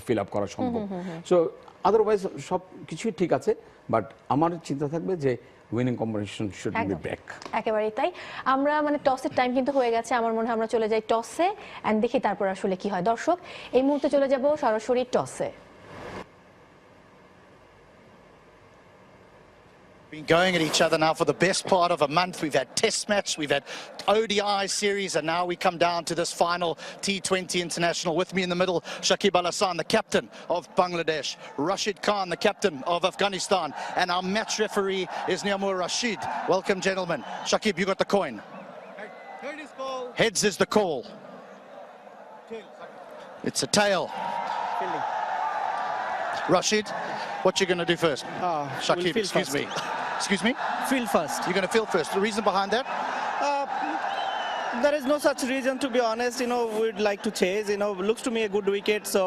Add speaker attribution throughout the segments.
Speaker 1: Fill up করা সম্ভব। So otherwise সব কিছুই ঠিক আছে, বাট আমার চিন্তা থাকবে যে winning combination should be back.
Speaker 2: একেবারেই তাই। আমরা মানে টসের টাইম কিন্তু হয়ে গেছে, আমার মনে হয় আমরা চলে যাই টসে এন্ড দেখি তারপর আসলে কি হয়। দর্শক, এই মুহূর্তে চলে যাব সরাসরি টসে।
Speaker 3: Been going at each other now for the best part of a month. We've had test match, we've had ODI series, and now we come down to this final T20 international. With me in the middle, Shakib Al Hassan, the captain of Bangladesh, Rashid Khan, the captain of Afghanistan, and our match referee is Niamur Rashid. Welcome, gentlemen. Shakib, you got the coin. Heads is the call. It's a tail. Rashid, what you going to do first? Shakib, excuse me. Excuse me?
Speaker 4: Field first.
Speaker 3: You're going to field first. The reason behind that?
Speaker 4: There is no such reason, to be honest. We'd like to chase. Looks to me a good wicket. So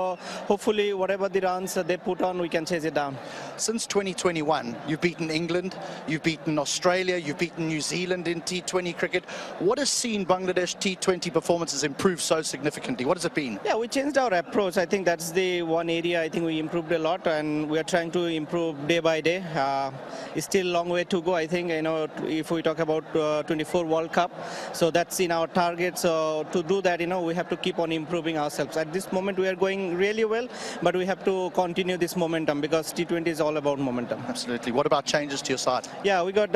Speaker 4: hopefully, whatever the runs they put on, we can chase it down.
Speaker 3: Since 2021, you've beaten England, you've beaten Australia, you've beaten New Zealand in T20 cricket. What has seen Bangladesh T20 performances improve so significantly? What has it been?
Speaker 4: Yeah, we changed our approach. I think that's the one area I think we improved a lot, and we are trying to improve day by day. It's still a long way to go. I think if we talk about 24 World Cup, so that's in our target. So to do that, we have to keep on improving ourselves. At this moment, we are going really well, but we have to continue this momentum because T20 is all about momentum.
Speaker 3: Absolutely. What about changes to your side?
Speaker 4: Yeah, we got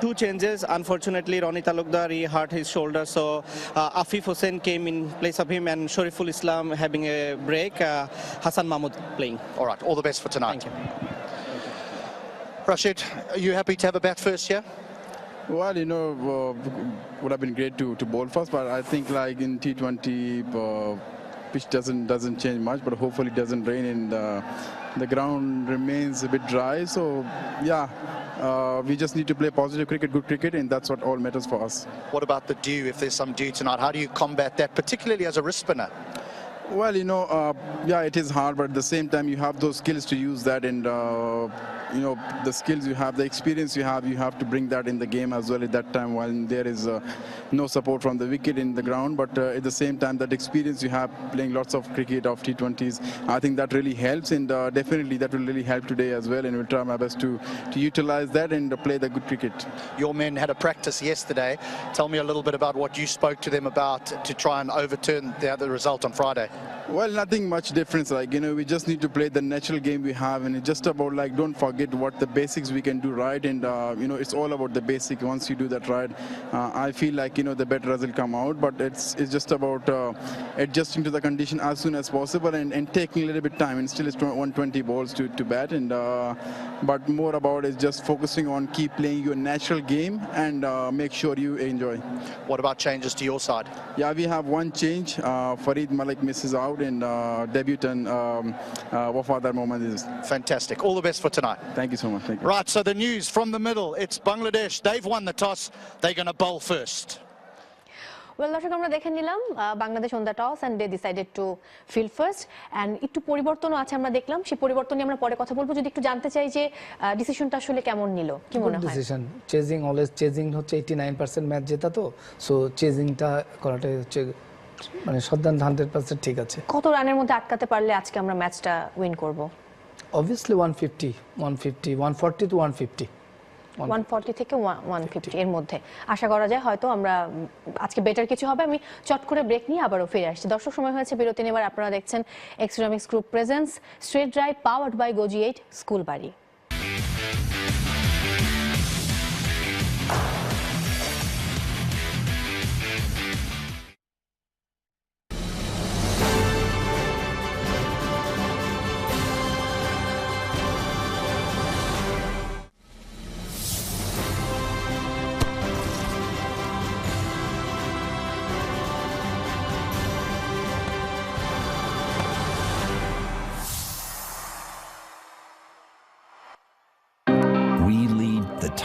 Speaker 4: 2 changes. Unfortunately, Ronnie Talukdar, he hurt his shoulder, so Afif Hussain came in place of him, and Shariful Islam having a break. Hassan Mahmood playing.
Speaker 3: All right. All the best for tonight.
Speaker 4: Thank you.
Speaker 3: Rashid, are you happy to have a bat first here?
Speaker 5: Well, would have been great to bowl first, but I think like in T20, pitch doesn't change much, but hopefully it doesn't rain and the ground remains a bit dry. So yeah, we just need to play positive cricket, good cricket, and that's what all matters for us.
Speaker 3: What about the dew? If there's some dew tonight, how do you combat that, particularly as a wrist spinner?
Speaker 5: Well, yeah, it is hard, but at the same time, you have those skills to use that, and the skills you have, the experience you have to bring that in the game as well at that time while there is no support from the wicket in the ground. But at the same time, that experience you have playing lots of cricket of T20s, I think that really helps, and definitely that will really help today as well, and we'll try my best to utilize that and play the good cricket.
Speaker 3: Your men had a practice yesterday. Tell me a little bit about what you spoke to them about to try and overturn the result on Friday.
Speaker 5: Well, nothing much difference. We just need to play the natural game we have, and it's just about don't forget what the basics we can do right, and it's all about the basic. Once you do that right, I feel like the better result come out. But it's just about adjusting to the condition as soon as possible and taking a little bit time. And still, it's 120 balls to bat, and but more about is just focusing on keep playing your natural game and make sure you enjoy.
Speaker 3: What about changes to your side?
Speaker 5: Yeah, we have one change. Farid Malik misses out, and debutant Wafadar Mohammad is.
Speaker 3: Fantastic. All the best for tonight.
Speaker 5: Thank you so much. Thank you.
Speaker 3: Right, so the news from the middle, it's Bangladesh. They've won the toss. They're going to bowl first.
Speaker 2: Well দর্শক, আমরা দেখে নিলাম Bangladesh won the toss and they decided to field first, and একটু পরিবর্তনও আছে আমরা দেখলাম। সেই পরিবর্তন নিয়ে আমরা পরে কথা বলবো। যদি একটু জানতে চাই যে ডিসিশনটা আসলে কেমন নিল, কি মনে হয়?
Speaker 6: ডিসিশন চেজিং, অলওয়েজ চেজিং হচ্ছে 89% ম্যাচ জেতা, তো সো চেজিংটা করাটাই হচ্ছে মানে সদান 100% ঠিক আছে।
Speaker 2: কত রানের মধ্যে আটকাতে পারলে আজকে আমরা ম্যাচটা উইন করব?
Speaker 6: অবভিয়াসলি 140 টু 150
Speaker 2: 140 থেকে 150 এর মধ্যে আশা করা যায়। হয়তো আমরা আজকে বেটার কিছু হবে। আমি চট করে ব্রেক নিয়ে আবারও ফিরে আসছি। দর্শক, সময় হয়েছে বিরতি নেবার। আপনারা দেখছেন X Ceramics group presents straight drive powered by গোজি 8 স্কুল বাড়ি।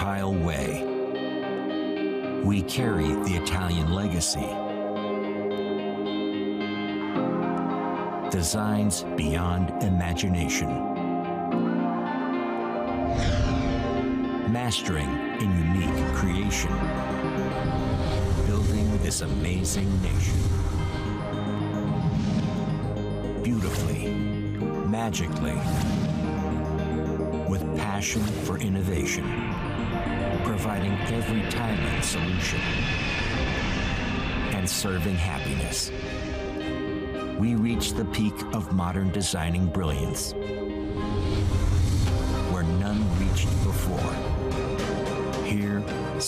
Speaker 7: Tile way. We carry the Italian legacy. Designs beyond imagination. Mastering in unique creation. Building this amazing nation. beautifully, magically, with passion for innovation, providing every Thailand solution, and serving happiness. We reach the peak of modern designing brilliance, where none reached before. Here,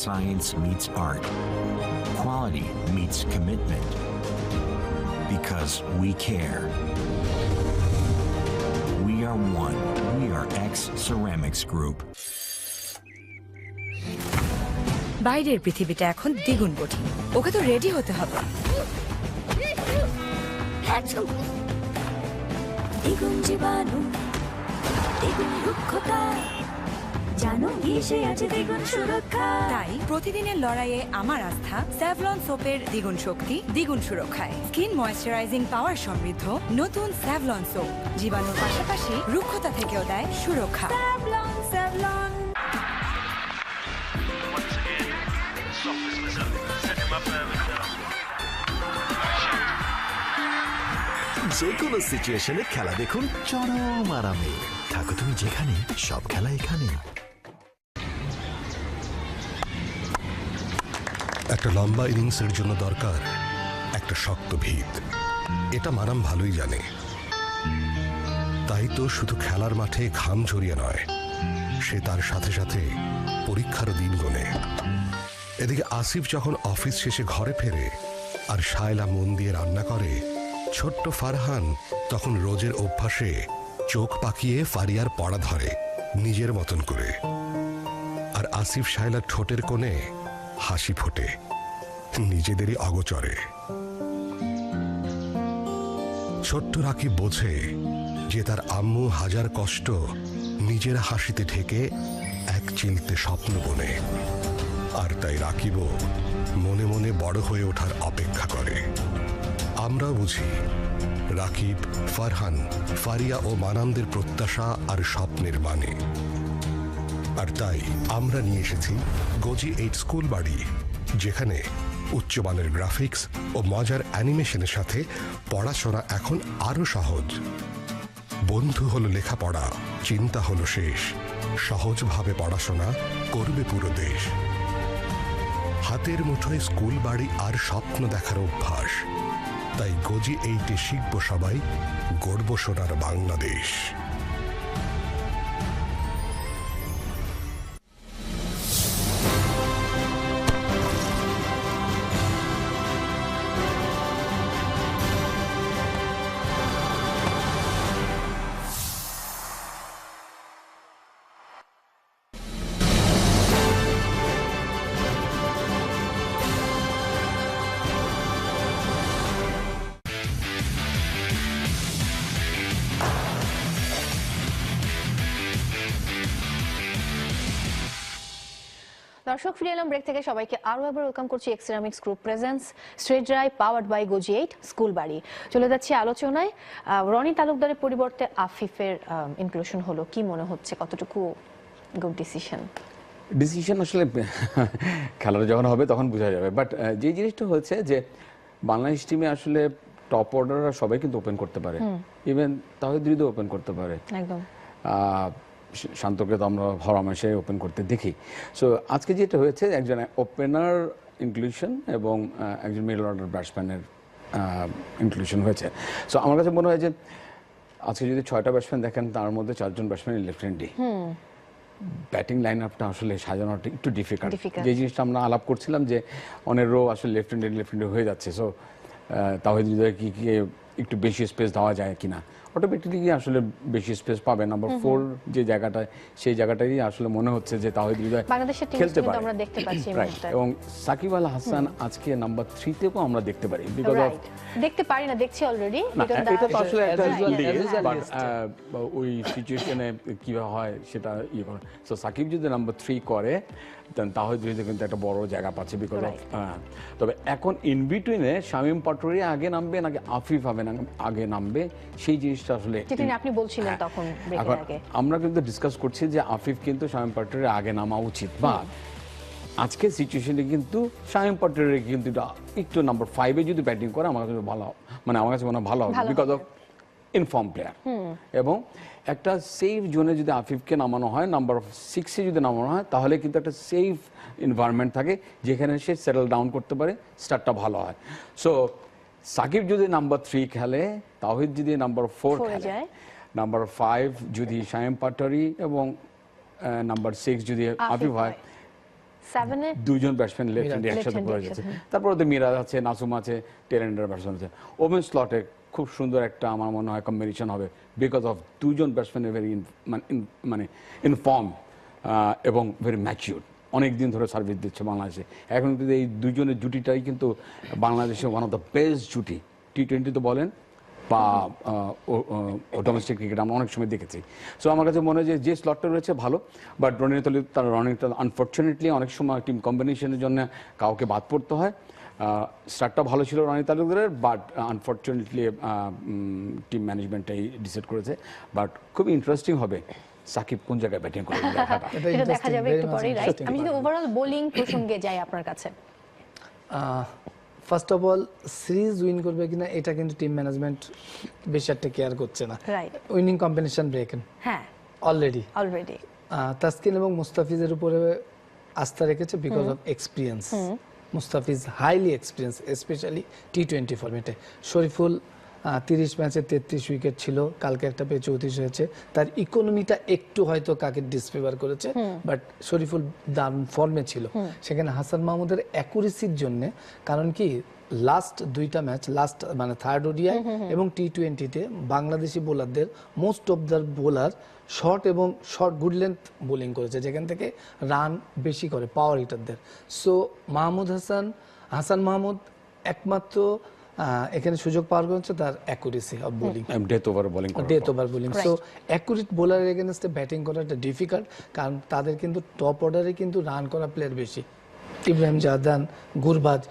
Speaker 7: science meets art, quality meets commitment, because we care. We are one. We are X Ceramics Group.
Speaker 8: বাইরের পৃথিবীটা এখন দ্বিগুণ কঠিন, ওকে তো ready হতে হবে।
Speaker 9: দ্বিগুণ জীবাণু, দ্বিগুণ রুক্ষতা, জানো এসে আছে দ্বিগুণ সুরক্ষা।
Speaker 8: তাই প্রতিদিনের লড়াইয়ে আমার আস্থা স্যাভলন সোপের দ্বিগুণ শক্তি, দ্বিগুণ সুরক্ষায়। স্কিন ময়েশ্চারাইজিং পাওয়ার সমৃদ্ধ নতুন স্যাভলন সোপ জীবাণুর পাশাপাশি রুক্ষতা থেকেও দেয় সুরক্ষা।
Speaker 9: Savlon, Savlon.
Speaker 10: যে কোনো সিচুয়েশনে খেলা দেখুন চরম আরামে। থাকো তুমি যেখানে, সব খেলা এখানে।
Speaker 11: একটা লম্বা ইনিংসের জন্য দরকার একটা শক্ত ভিত। এটা মারাম ভালোই জানে। তাই তো শুধু খেলার মাঠে ঘাম ঝরিয়ে নয়, সে তার সাথে সাথে পরীক্ষারও দিন গোনে। এদিকে আসিফ যখন অফিস শেষে ঘরে ফেরে আর শায়লা মন দিয়ে রান্না করে, ছোট্ট ফারহান তখন রোজের অভ্যাসে চোখ পাকিয়ে ফারিয়ার পড়া ধরে নিজের মতন করে। আর আসিফ শায়লার ঠোঁটের কোণে হাসি ফোটে নিজেদেরই অগোচরে। ছোট্ট রাকিব বোঝে যে তার আম্মু হাজার কষ্ট নিজের হাসিতে ঢেকে এক চিলতে স্বপ্ন বনে। আর তাই রাকিবও মনে মনে বড় হয়ে ওঠার অপেক্ষা করে। আমরাও বুঝি রাকিব, ফারহান, ফারিয়া ও মানামদের প্রত্যাশা আর স্বপ্নের মানে। আর তাই আমরা নিয়ে এসেছি গোজি 8 স্কুল বাড়ি, যেখানে উচ্চমানের গ্রাফিক্স ও মজার অ্যানিমেশনের সাথে পড়াশোনা এখন আরো সহজ। বন্ধু হলো লেখাপড়া, চিন্তা হলো শেষ, সহজভাবে পড়াশোনা করবে পুরো দেশ। হাতের মুঠোয় স্কুল বাড়ি আর স্বপ্ন দেখার অভ্যাস। তাই গোজি 8-এ শিখব সবাই, গড়ব সোনার বাংলাদেশ।
Speaker 2: দর্শক, ফিরে এলাম ব্রেক থেকে। সবাইকে আরো একবার ওয়েলকাম করছি X Ceramics group presents straight drive powered by গোজি 8 স্কুল বাড়ি। চলে যাচ্ছি আলোচনায়। রনি তালুকদারের পরিবর্তে আফিফের ইনক্লুশন হলো, কি মনে হচ্ছে, কতটুকু গুড ডিসিশন?
Speaker 1: আসলে খেলাটা যখন হবে তখন বোঝা যাবে। বাট যে জিনিসটা হচ্ছে যে বাংলাদেশ টিমে আসলে টপ অর্ডাররা সবাই কিন্তু ওপেন করতে পারে, ইভেন তাহিদ হৃদয় ওপেন করতে পারে,
Speaker 2: একদম
Speaker 1: শান্তকে তো আমরা হরহামেশা ওপেন করতে দেখি। সো আজকে যেটা হয়েছে, একজন ওপেনার ইনক্লুশন এবং একজন মিডল অর্ডার ব্যাটসম্যানের ইনক্লুশন হয়েছে। সো আমার কাছে মনে হয় যে আজকে যদি 6টা ব্যাটসম্যান দেখেন, তার মধ্যে 4জন batsman left handy. Batting line আপটা আসলে সাজানোটা একটু ডিফিকাল্ট। যে জিনিসটা আমরা আলাপ করছিলাম যে অনেক রো আসলে লেফট হ্যান্ডে হয়ে যাচ্ছে। সো তাহিদ হৃদয় কি একটু বেশি স্পেস দেওয়া যায় কিনা, অটোমেটিকলি আসলে বেশি স্পেস পাবে। নাম্বার 4 যে জায়গাটা, সেই জায়গাটাই আসলে মনে হচ্ছে যে তাহিদ হৃদয় খেলতে পারে।
Speaker 2: আমরা দেখতে পাচ্ছি
Speaker 1: এবং সাকিব আল হাসান আজকে নাম্বার 3 তেও আমরা দেখতে পারি। বিকজ অফ
Speaker 2: দেখতে পারি না, দেখছি অলরেডি।
Speaker 1: এটা তো আসলে একটা ওই সিচুয়েশনে কিভাবে হয় সেটা ইয়ে করে। সো সাকিব যদি নাম্বার 3 করে, তাহিদ হৃদয় কিন্তু একটা বড় জায়গা পাচ্ছে। বিকজ অফ তবে এখন ইন বিটুইনে শামীম পাটোয়ারি আগে নামবে নাকি আফিফ আগে নামবে, সেই জিনিসটা আসলে
Speaker 2: আপনি বলছিলেন তখন ব্রেকের আগে।
Speaker 1: আমরা কিন্তু ডিসকাস করছি যে আফিফ কিন্তু শামীম পাটোয়ারি আগে নামা উচিত। বা আজকে সিচুয়েশনে কিন্তু শামীম পাটোয়ারি কিন্তু একটু নাম্বার 5-এ যদি ব্যাটিং করে আমার কাছে ভালো, মানে আমার কাছে মনে হয় ভালো হবে। বিকজ অফ ইনফর্ম প্লেয়ার এবং একটা সেফ জোনে যদি আফিফকে নামানো হয়, নাম্বার 6-এ যদি নামানো হয়, তাহলে কিন্তু একটা সেফ এনভায়রনমেন্ট থাকে যেখানে সে সেটেল ডাউন করতে পারে, স্টার্টটা ভালো হয়। সো সাকিব যদি নাম্বার 3 খেলে, তাওহিদ যদি নাম্বার 4 খেলে, নাম্বার 5 যদি শামীম পাটোয়ারি এবং নাম্বার 6 যদি আফিফ হয়,
Speaker 2: 7-এ
Speaker 1: দুইজন ব্যাটসম্যান লেফট হ্যান্ডে একসাথে পড়ে যাচ্ছে। তারপর ওদের মিরাজ আছে, নাসুম আছে, টেলেন্ডার ব্যাটসম্যান আছে। ওপেন স্লটে খুব সুন্দর একটা আমার মনে হয় কম্বিনেশন হবে, বিকজ অফ দুজন ব্যাটসম্যান ভেরি মানে ইনফর্ম এবং ভেরি ম্যাচিউর, অনেক দিন ধরে সার্ভিস দিচ্ছে বাংলাদেশে। এখন কিন্তু এই দুজনের জুটিটাই কিন্তু বাংলাদেশে ওয়ান অফ দ্য বেস্ট জুটি, টি-20 বলেন বা ডোমেস্টিক ক্রিকেট আমরা অনেক সময় দেখেছি। সো আমার কাছে মনে হয় যে স্লটটা রয়েছে ভালো, বাট রনির তলে তার রানিংটা আনফর্চুনেটলি অনেক সময় টিম কম্বিনেশনের জন্য কাউকে বাদ পড়তে হয়। স্টার্টটা ভালো ছিল রানি তালুকদারের, বাট আনফর্চুনেটলি টিম ম্যানেজমেন্টটাই ডিসাইড করেছে। বাট খুব ইন্টারেস্টিং হবে সাকিব কোন জায়গায় ব্যাটিং করে,
Speaker 2: এটা দেখা যাবে একটু পরেই, রাইট? আমি যদি ওভারঅল বোলিং প্রসঙ্গে যাই আপনার কাছে,
Speaker 6: first of all series win করবে কিনা এটা কিন্তু টিম ম্যানেজমেন্ট বেশি একটা কেয়ার করছে না।
Speaker 2: রাইট,
Speaker 6: উইনিং কম্বিনেশন ব্রেকেন
Speaker 2: হ্যাঁ
Speaker 6: অলরেডি তাসকিন এবং মুস্তাফিজের উপরে আস্থা রেখেছে because of experience. Mustafiz highly experience, specially টি-20 ফরম্যাটে। শরীফুল 30 ম্যাচে 33 উইকেট ছিল, কালকে একটা পেয়ে 34 হয়েছে। তার ইকোনমিটা একটু হয়তো কাকে ডিসফেভার করেছে, বাট শরীফুল দারুণ ফর্মে ছিল। সেখানে হাসান মাহমুদের অ্যাকুরেসির জন্য, কারণ কি লাস্ট 2টা ম্যাচ, লাস্ট মানে থার্ড ওডিআই এবং টি-20তে বাংলাদেশি বোলারদের most of the bowler short এবং শর্ট গুড লেন্থ বোলিং করেছে, যেখান থেকে রান বেশি করে পাওয়ার হিটারদের। সো হাসান মাহমুদ একমাত্র এখানে সুযোগ পাওয়ার হচ্ছে তার accuracy of bowling,
Speaker 1: death over
Speaker 6: bowling. So accurate bowler এগেইনস্টে ব্যাটিং করাটা ডিফিকাল্ট, কারণ তাদের কিন্তু টপ অর্ডারে কিন্তু রান করা প্লেয়ার বেশি, ইব্রাহিম জাদান, গুরবাজ।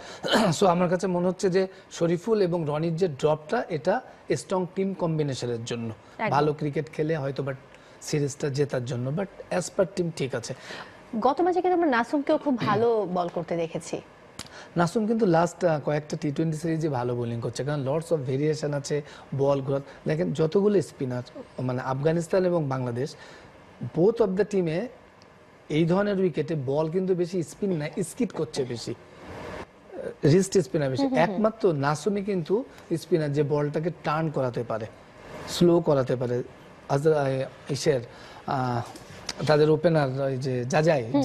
Speaker 6: সো আমার কাছে মনে হচ্ছে যে শরীফুল এবং রনির যে ড্রপটা, এটা স্ট্রং টিম কম্বিনেশনের জন্য, ভালো ক্রিকেট খেলে হয়তো বাট সিরিজটা জেতার জন্য, বাট অ্যাজ পার টিম ঠিক আছে।
Speaker 2: গত ম্যাচে কিন্তু আমরা নাসুমকেও খুব ভালো বল করতে দেখেছি।
Speaker 6: নাসুম কিন্তু লাস্ট কয়েকটা টি-20 সিরিজে ভালো বোলিং করছে, কারণ লটস অফ ভেরিয়েশন আছে, বল ঘোরা। দেখেন যতগুলো স্পিনার মানে আফগানিস্তান এবং বাংলাদেশ, বোথ অফ দ্য টিমে এই ধরনের উইকেটে বল কিন্তু বেশি স্পিন না, স্কিট করছে বেশি, রিস্ট স্পিনার বেশি। একমাত্র নাসুমি কিন্তু স্পিনার যে বলটাকে টার্ন করাতে পারে, স্লো করাতে পারে। তাদের ওপেনার ওই যে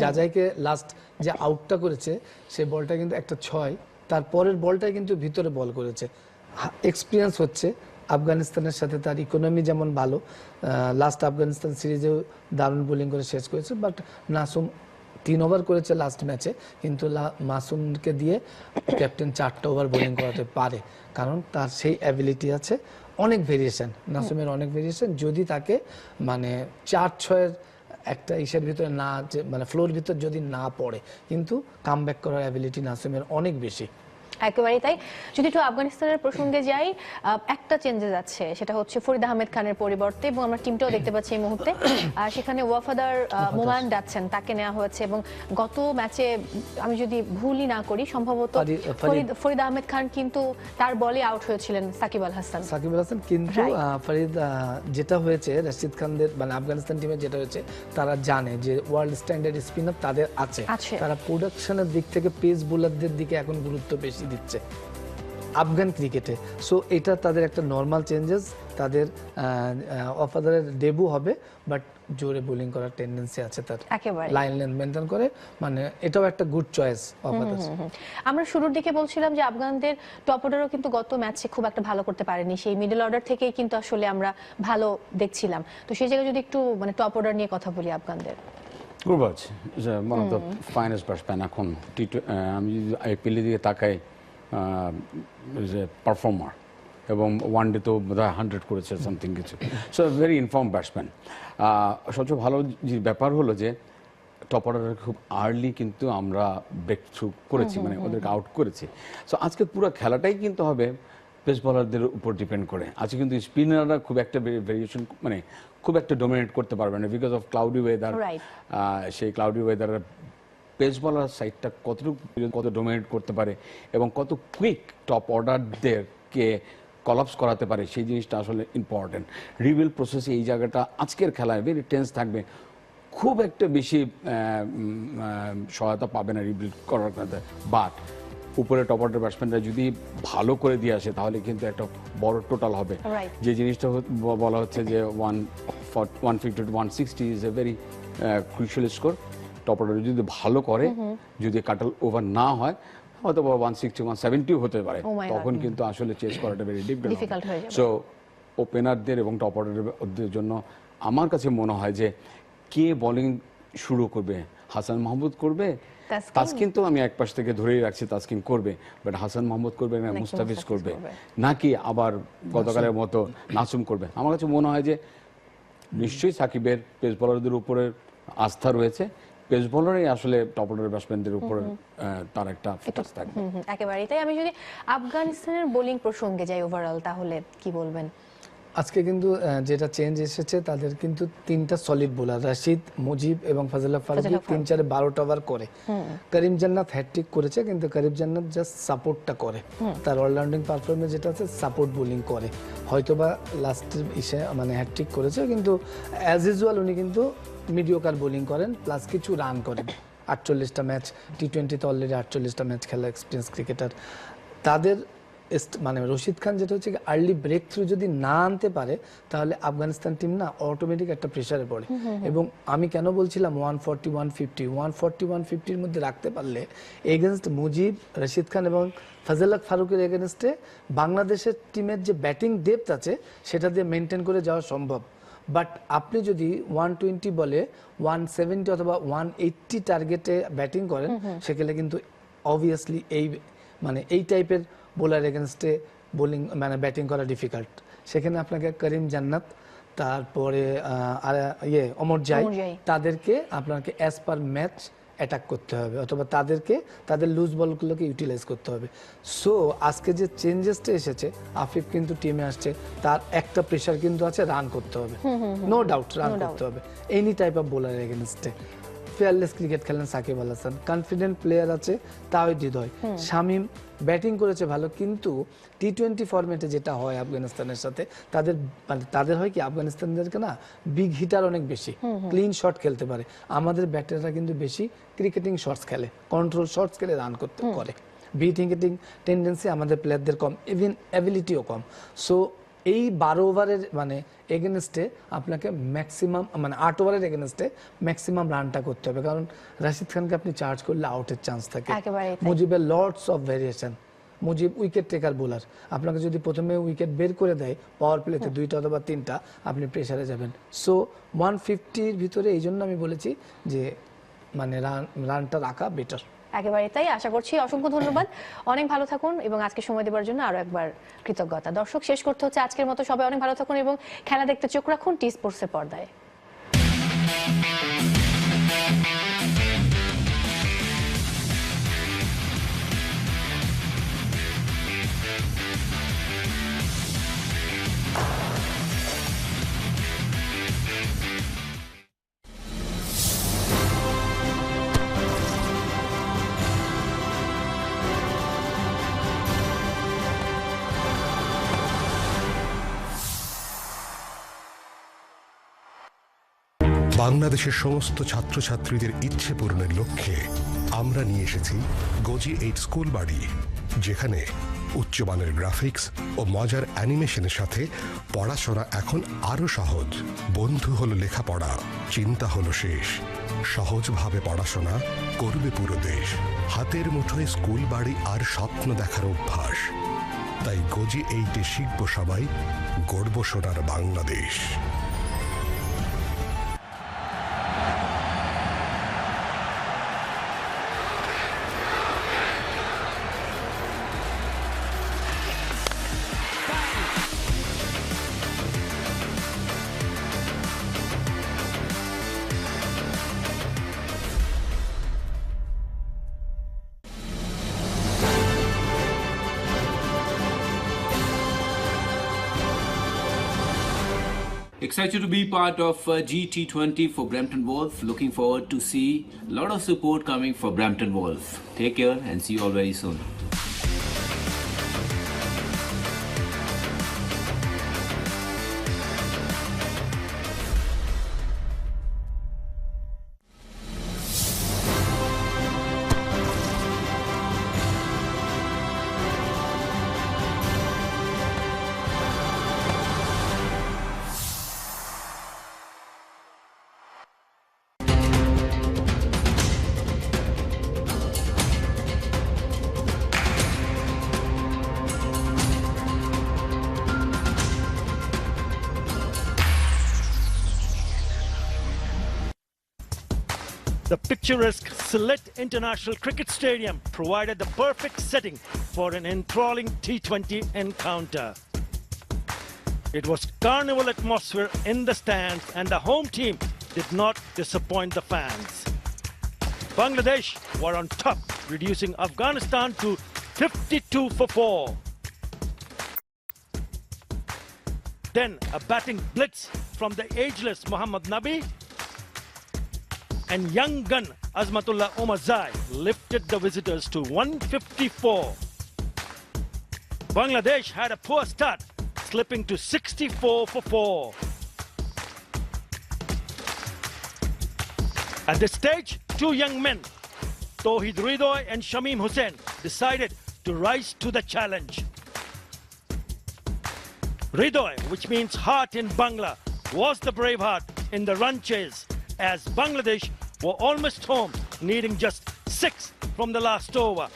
Speaker 6: জাজাইকে লাস্ট যে আউটটা করেছে, সে বলটা কিন্তু একটা 6, তারপরের বলটাই কিন্তু ভিতরে বল করেছে। এক্সপিরিয়েন্স হচ্ছে আফগানিস্তানের সাথে, তার ইকোনমি যেমন ভালো, লাস্ট আফগানিস্তান সিরিজেও দারুণ বোলিং করে শেষ করেছে। বাট নাসুম 3 ওভার করেছে লাস্ট ম্যাচে, কিন্তু মাসুমকে দিয়ে ক্যাপ্টেন 4টা ওভার বোলিং করাতে পারে, কারণ তার সেই অ্যাবিলিটি আছে। অনেক ভেরিয়েশন, নাসুমের অনেক ভেরিয়েশন, যদি তাকে মানে 4-6-এর একটা ইসের ভিতরে না, মানে ফ্লোর ভিতর যদি না পড়ে, কিন্তু কামব্যাক করার অ্যাবিলিটি নাসুমের অনেক বেশি।
Speaker 2: একেবারেই তাই। যদি একটু আফগানিস্তানের প্রসঙ্গে যাই, একটা চেঞ্জেস আছে, সেটা হচ্ছে ফরিদ আহমেদ খানের পরিবর্তে, এবং আমরা টিমটাও দেখতে পাচ্ছি এই মুহূর্তে, সেখানে ওয়াফাদার মোমান যাচ্ছেন, তাকে নেওয়া হয়েছে। এবং গত ম্যাচে আমি যদি ভুলই না করি, সম্ভবত ফরিদ আহমেদ খান কিন্তু তার বলে আউট হয়েছিলেন সাকিব আল হাসান।
Speaker 6: কিন্তু ফরিদ, যেটা হয়েছে রাশিদ খানদের মানে আফগানিস্তান টিমে যেটা হয়েছে, তারা জানে যে ওয়ার্ল্ড স্ট্যান্ডার্ড স্পিনার তাদের আছে, তারা প্রোডাকশনের দিক থেকে পেস বোলারদের দিকে এখন গুরুত্ব বেশি দিচ্ছে আফগান ক্রিকেটে। সো এটা তাদের একটা নর্মাল চেঞ্জেস, তাদের অফাদারের ডেবু হবে, বাট জোরে বোলিং করার টেন্ডেন্সি আছে তার, লাইন লেন্থ মেইনটেইন করে, মানে এটাও একটা গুড চয়েস অফাদার।
Speaker 2: আমরা শুরুর দিকে বলছিলাম যে আফগানদের টপ অর্ডারও কিন্তু গত ম্যাচে খুব একটা ভালো করতে পারেনি, সেই মিডল অর্ডার থেকেই কিন্তু আসলে আমরা ভালো দেখছিলাম। তো সেই জায়গায় যদি একটু মানে টপ অর্ডার নিয়ে কথা বলি আফগানদের,
Speaker 1: Gurbaz is one of the finest batsman এখন। আমি যদি আইপিএল দিকে তাকাই, পারফর্মার, এবং ওয়ান ডে তো বোধহয় 100 করেছে সামথিং কিছু। So very inform batsman. সবচেয়ে ভালো যে ব্যাপার হলো যে টপ অর্ডারে খুব আর্লি কিন্তু আমরা ব্রেক থ্রু করেছি, মানে ওদেরকে আউট করেছি। সো আজকে পুরো খেলাটাই কিন্তু হবে পেস বলারদের উপর ডিপেন্ড করে। আজকে কিন্তু স্পিনাররা খুব একটা ভেরিয়েশন মানে খুব একটা ডোমিনেট করতে পারবে না, বিকজ অফ ক্লাউডি ওয়েদার। সেই ক্লাউডি ওয়েদারের পেস বলার সাইডটা কত ডোমিনেট করতে পারে এবং কত কুইক টপ অর্ডারদেরকে কলাপস করাতে পারে, সেই জিনিসটা আসলে ইম্পর্টেন্ট। রিবিল্ড প্রসেসে এই জায়গাটা আজকের খেলায় ভেরি টেন্স থাকবে, খুব একটা বেশি সহায়তা পাবে না রিবিল্ড করার ক্ষেত্রে। বাট উপরে টপ অর্ডার ব্যাটসম্যানরা যদি ভালো করে দিয়ে আসে তাহলে কিন্তু একটা বড় টোটাল হবে। যে জিনিসটা বলা হচ্ছে যে 150 to 160 is a very crucial score. Top order যদি ভালো করে, যদি কাটাল ওভার না হয়, হয়তো 160 170 হতে পারে, তখন কিন্তু আসলে চেস করাটা ভেরি ডিফিকাল্ট হয়ে যাবে। সো ওপেনারদের এবং টপ অর্ডারদের জন্য আমার কাছে মনে হয় যে কে বোলিং শুরু করবে, হাসান মাহমুদ করবে, তাসকিন তো আমি এক পাশ থেকে ধরেই রাখছি তাসকিন করবে, বাট হাসান মাহমুদ করবে না মুস্তাফিজ করবে, নাকি আবার গতকালের মতো নাসুম করবে। আমার কাছে মনে হয় যে নিশ্চয়ই সাকিবের পেস বোলারদের উপরে আস্থা রয়েছে, পেস বোলারই আসলে টপ অর্ডার ব্যাটসম্যানদের উপরে তার একটা ফোকাস থাকবে।
Speaker 2: একেবারেই তাই। আমি যদি আফগানিস্তানের বোলিং প্রসঙ্গে যাই ওভারঅল, তাহলে কি বলবেন?
Speaker 6: আজকে কিন্তু যেটা চেঞ্জ এসেছে, তাদের কিন্তু 3টা সলিড বোলার, রাশিদ, মুজিব এবং ফাজলা ফারুকি 3-4 12 ওভার করে। করিম জান্নাত হ্যাটট্রিক করেছে, কিন্তু করিম জান্নাত জাস্ট সাপোর্টটা করে, তার অলরাউন্ডিং পারফরম্যান্স যেটা আছে সাপোর্ট বোলিং করে, হয়তোবা লাস্টের ইসে মানে হ্যাটট্রিক করেছে, কিন্তু অ্যাজ ইউজুয়াল উনি কিন্তু মিডিওকার বোলিং করেন, প্লাস কিছু রান করেন। 48টা ম্যাচ টি-20তে অলরেডি 48টা ম্যাচ খেলা এক্সপিরিয়েন্স ক্রিকেটার। তাদের মানে রশিদ খান যেটা হচ্ছে আর্লি ব্রেক থ্রু যদি না আনতে পারে, তাহলে আফগানিস্তান টিম না অটোমেটিক একটা প্রেসারে পড়ে। এবং আমি কেন বলছিলাম 140 150-140-150-র মধ্যে রাখতে পারলে এগেনস্ট মুজিব, রশিদ খান এবং ফাজলা ফারুকের এগেনস্টে বাংলাদেশের টিমের যে ব্যাটিং ডেপথ আছে সেটা দিয়ে মেনটেন করে যাওয়া সম্ভব। বাট আপনি যদি 120 বলে 170 অথবা 180 টার্গেটে ব্যাটিং করেন, সেখানে কিন্তু অবভিয়াসলি এই টাইপের বোলার এগেনস্টে বোলিং মানে ব্যাটিং করা ডিফিকাল্ট। সেখানে আপনাকে করিম জান্নাত, তারপরে অমর জাই, তাদেরকে আপনাকে অ্যাজ পার ম্যাচ অ্যাটাক করতে হবে, অথবা তাদের লুজ বলগুলোকে ইউটিলাইজ করতে হবে। সো আজকে যে চেঞ্জেসটা এসেছে, আফিফ কিন্তু টিমে আসছে, তার একটা প্রেশার কিন্তু আছে, রান করতে হবে, নো ডাউট রান করতে হবে এনি টাইপ অফ বোলার এগেনস্টে। ফেয়ারলেস ক্রিকেট খেলেন সাকিব আল হাসান, কনফিডেন্ট প্লেয়ার আছে, তাওহিদ হৃদয়, শামীম ব্যাটিং করেছে ভালো, কিন্তু টি-20 ফরম্যাটে যেটা হয় আফগানিস্তানের সাথে, তাদের হয় কি আফগানিস্তানদেরকে না বিগ হিটার অনেক বেশি, ক্লিন শট খেলতে পারে। আমাদের ব্যাটাররা কিন্তু বেশি ক্রিকেটিং শটস খেলে, কন্ট্রোল শটস খেলে রান করতে করে। বিট হিটিং টেন্ডেন্সি আমাদের প্লেয়ারদের কম, ইভেন অ্যাবিলিটিও কম। সো এই 12 ওভারের মানে এগেনস্টে আপনাকে ম্যাক্সিমাম 8 ওভারের এগেনস্টে ম্যাক্সিমাম রানটা করতে হবে, কারণ রাশিদ খানকে আপনি চার্জ করলে আউটের চান্স থাকে। মুজিবের lots of variation, Mujib wicket taker bowler, আপনাকে যদি প্রথমে উইকেট বের করে দেয় পাওয়ার প্লেতে 2টা অথবা 3টা, আপনি প্রেসারে যাবেন। সো 150-র ভিতরে এই জন্য আমি বলেছি যে মানে রানটা রাখা বেটার।
Speaker 2: একেবারে তাই। আশা করছি, অসংখ্য ধন্যবাদ, অনেক ভালো থাকুন এবং আজকে সময় দেওয়ার জন্য আরো একবার কৃতজ্ঞতা। দর্শক, শেষ করতে হচ্ছে আজকের মতো, সবাই অনেক ভালো থাকুন এবং খেলা দেখতে চোখ রাখুন টি স্পোর্টসের পর্দায়।
Speaker 11: বাংলাদেশের সমস্ত ছাত্রছাত্রীদের ইচ্ছে পূরণের লক্ষ্যে আমরা নিয়ে এসেছি গোজি 8 স্কুল বাড়ি, যেখানে উচ্চমানের গ্রাফিক্স ও মজার অ্যানিমেশনের সাথে পড়াশোনা এখন আরো সহজ। বন্ধু হলো লেখাপড়া, চিন্তা হলো শেষ, সহজভাবে পড়াশোনা করবে পুরো দেশ। হাতের মুঠোয় স্কুল বাড়ি আর স্বপ্ন দেখার অভ্যাস, তাই গোজি 8-এ শিখব সবাই, গড়ব সোনার Bangladesh.
Speaker 12: Excited to be part of GT20 for Brampton Wolves. Looking forward to see a lot of support coming for Brampton Wolves. Take care and see you all very soon.
Speaker 13: The picturesque Sylhet International Cricket Stadium provided the perfect setting for an enthralling T20 encounter. It was carnival atmosphere in the stands, and the home team did not disappoint the fans. Bangladesh were on top, reducing Afghanistan to 52 for 4. Then a batting blitz from the ageless Mohammad Nabi and young gun Azmatullah Omarzai lifted the visitors to 154. Bangladesh had a poor start, slipping to 64 for 4. At this stage, two young men, Tawhid Ridoy and Shamim Hussain, decided to rise to the challenge. Ridoy, which means heart in Bangla, was the brave heart in the run chase as Bangladesh were almost home, needing just 6 from the last over.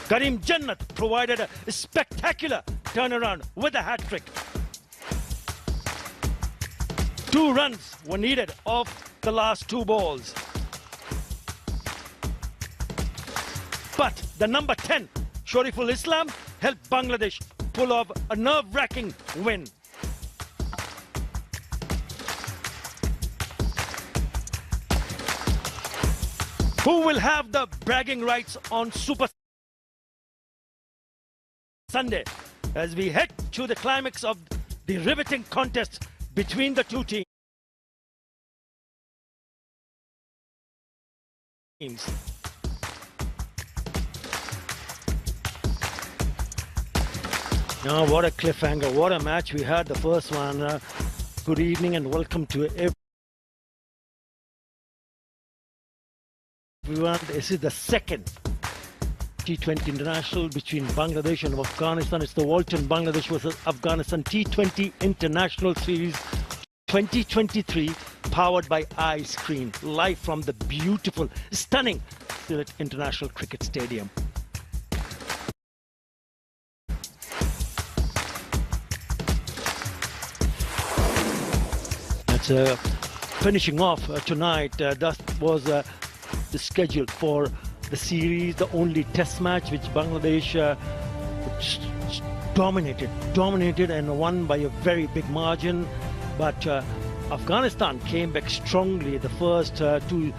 Speaker 13: Karim Jannat provided a spectacular turnaround with a hat-trick. 2 runs were needed off the last 2 balls. But the number 10, Shariful Islam, helped Bangladesh pull off a nerve-wracking win. Who will have the bragging rights on Super Sunday as we head to the climax of the riveting contest between the two teams? Now, what a cliffhanger, what a match we had, the first one. Good evening and welcome to everyone. This is the second T20 International between Bangladesh and Afghanistan. It's the Walton Bangladesh vs Afghanistan T20 International Series 2023, powered by iScreen, live from the beautiful, stunning Sylhet International Cricket Stadium. That's finishing off tonight. That was the schedule for the series, the only test match which Bangladesh dominated and won by a very big margin. But Afghanistan came back strongly, the first 2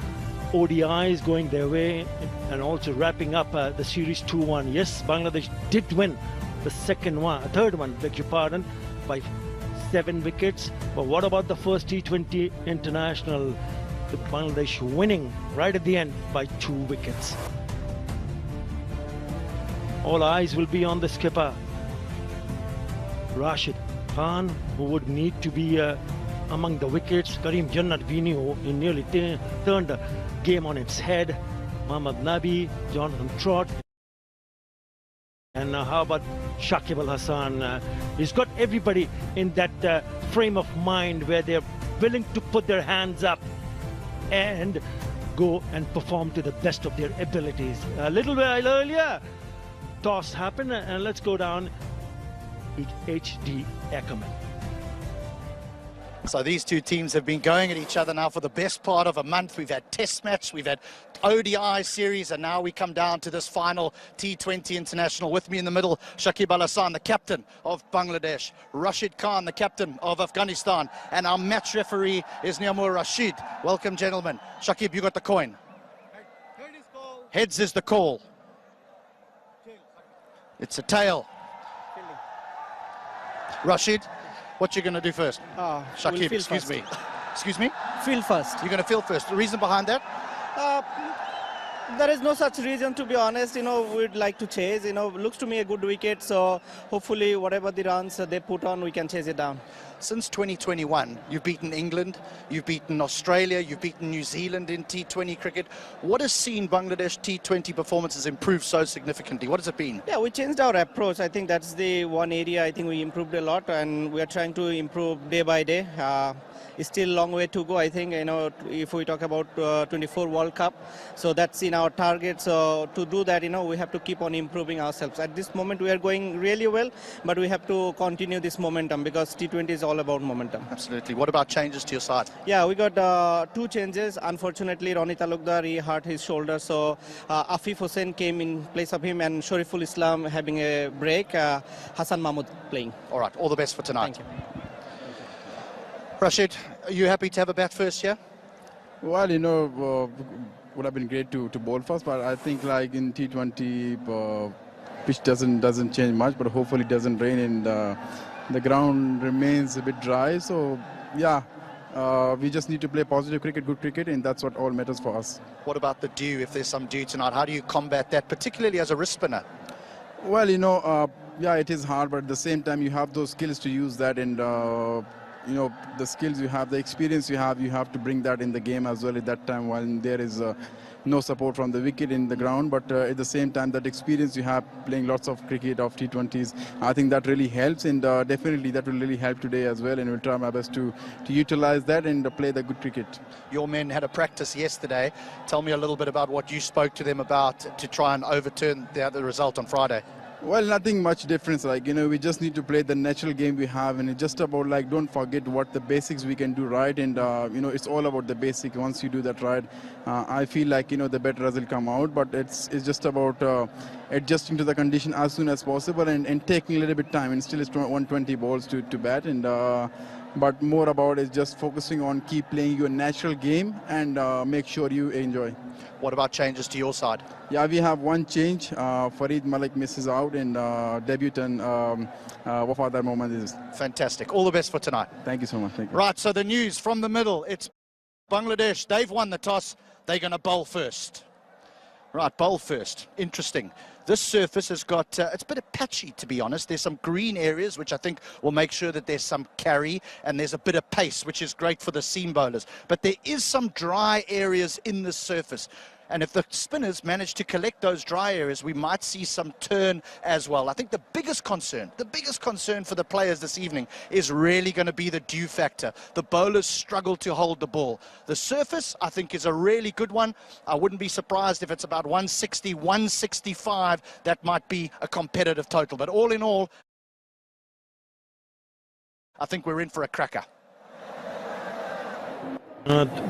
Speaker 13: ODIs going their way and also wrapping up the series 2-1. Yes, Bangladesh did win the third one, beg your pardon, by 7 wickets. But what about the first T20 International, with Bangladesh winning right at the end by 2 wickets? All eyes will be on the skipper, Rashid Khan, who would need to be among the wickets. Karim Jannat, we knew, he nearly turned the game on its head. Mohammad Nabi, Jonathan Trott, and how about Shakib Al Hasan? He's got everybody in that frame of mind where they're willing to put their hands up and go and perform to the best of their abilities. A little while earlier, toss happened, and let's go down to HD Ackerman.
Speaker 3: So these two teams have been going at each other now for the best part of a month. We've had test match, we've had ODI series, and now we come down to this final T20 International. With me in the middle, Shakib Al Hasan, the captain of Bangladesh, Rashid Khan, the captain of Afghanistan, and our match referee is Niamur Rashid. Welcome, gentlemen. Shakib, you got the coin. Heads is the call. It's a tail. Rashid, what you going to do first? Shakib, excuse me. Excuse me?
Speaker 4: Field first.
Speaker 3: You're going to field first. The reason behind that?
Speaker 4: There is no such reason, to be honest. We'd like to chase. Looks to me a good wicket. So hopefully whatever the runs they put on, we can chase it down.
Speaker 3: Since 2021, you've beaten England, you've beaten Australia, you've beaten New Zealand in T20 cricket. What has seen Bangladesh T20 performances improve so significantly? What has it been?
Speaker 4: Yeah, we changed our approach. I think that's the one area I think we improved a lot, and we are trying to improve day by day. It's still a long way to go, I think, if we talk about 24 World Cup. So that's in in our target. So to do that, we have to keep on improving ourselves. At this moment, we are going really well, but we have to continue this momentum because T20 is all about momentum.
Speaker 3: Absolutely. What about changes to your side?
Speaker 4: Yeah, we got 2 changes. Unfortunately, Ronnie Talukdar, he hurt his shoulder, so Afif Hussain came in place of him, and Shariful Islam having a break. Hassan Mahmood playing.
Speaker 3: All right, all the best for tonight.
Speaker 4: Thank you.
Speaker 3: Rashid, are you happy to have a bat first here?
Speaker 5: Well, would have been great to bowl first, but I think like in T20, pitch doesn't change much, but hopefully it doesn't rain and the ground remains a bit dry. So yeah, we just need to play positive cricket, good cricket, and that's what all matters for us.
Speaker 3: What about the dew, if there's some dew tonight? How do you combat that, particularly as a wrist spinner?
Speaker 5: Well, yeah, it is hard, but at the same time you have those skills to use that, and the skills you have, the experience you have to bring that in the game as well at that time when there is no support from the wicket in the ground. But at the same time, that experience you have playing lots of cricket of T20s, I think that really helps, and definitely that will really help today as well, and we'll try my best to utilize that and play the good cricket.
Speaker 3: Your men had a practice yesterday. Tell me a little bit about what you spoke to them about to try and overturn the other result on Friday.
Speaker 5: Well, nothing much difference. We just need to play the natural game we have, and it's just about don't forget what the basics we can do right, and it's all about the basic. Once you do that right, I feel like the better result come out. But it's just about adjusting to the condition as soon as possible and taking a little bit time. And still, it's 120 balls to bat, and but more about is just focusing on keep playing your natural game and make sure you enjoy.
Speaker 3: What about changes to your side?
Speaker 5: Yeah, we have one change. Farid Malik misses out, and debutant Wafadar Mohammad is.
Speaker 3: Fantastic. All the best for tonight.
Speaker 5: Thank you so much. Thank you.
Speaker 3: Right, so the news from the middle. It's Bangladesh. They've won the toss. They're going to bowl first. Right, bowl first. Interesting. This surface has got, it's a bit patchy, to be honest. There's some green areas, which I think will make sure that there's some carry, and there's a bit of pace, which is great for the seam bowlers. But there is some dry areas in this surface. And if the spinners manage to collect those dry areas, we might see some turn as well. I think the biggest concern for the players this evening is really going to be the dew factor. The bowlers struggle to hold the ball. The surface, I think, is a really good one. I wouldn't be surprised if it's about 160, 165. That might be a competitive total. But all in all, I think we're in for a cracker.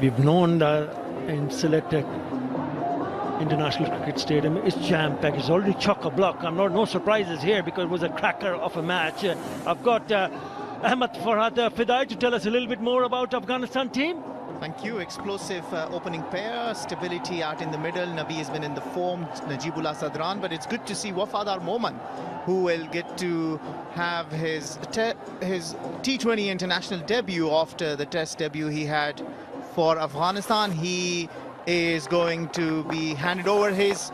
Speaker 13: We've known in selected International Cricket Stadium is jam-packed. It's already chock-a-block. No surprises here because it was a cracker of a match. I've got Ahmed Farhad Fidai to tell us a little bit more about Afghanistan team.
Speaker 14: Thank you. Explosive opening pair, stability out in the middle. Nabi has been in the form, Najibullah Sadran, but it's good to see Wafadar Moman, who will get to have his T20 international debut after the test debut he had for Afghanistan. He is going to be handed over his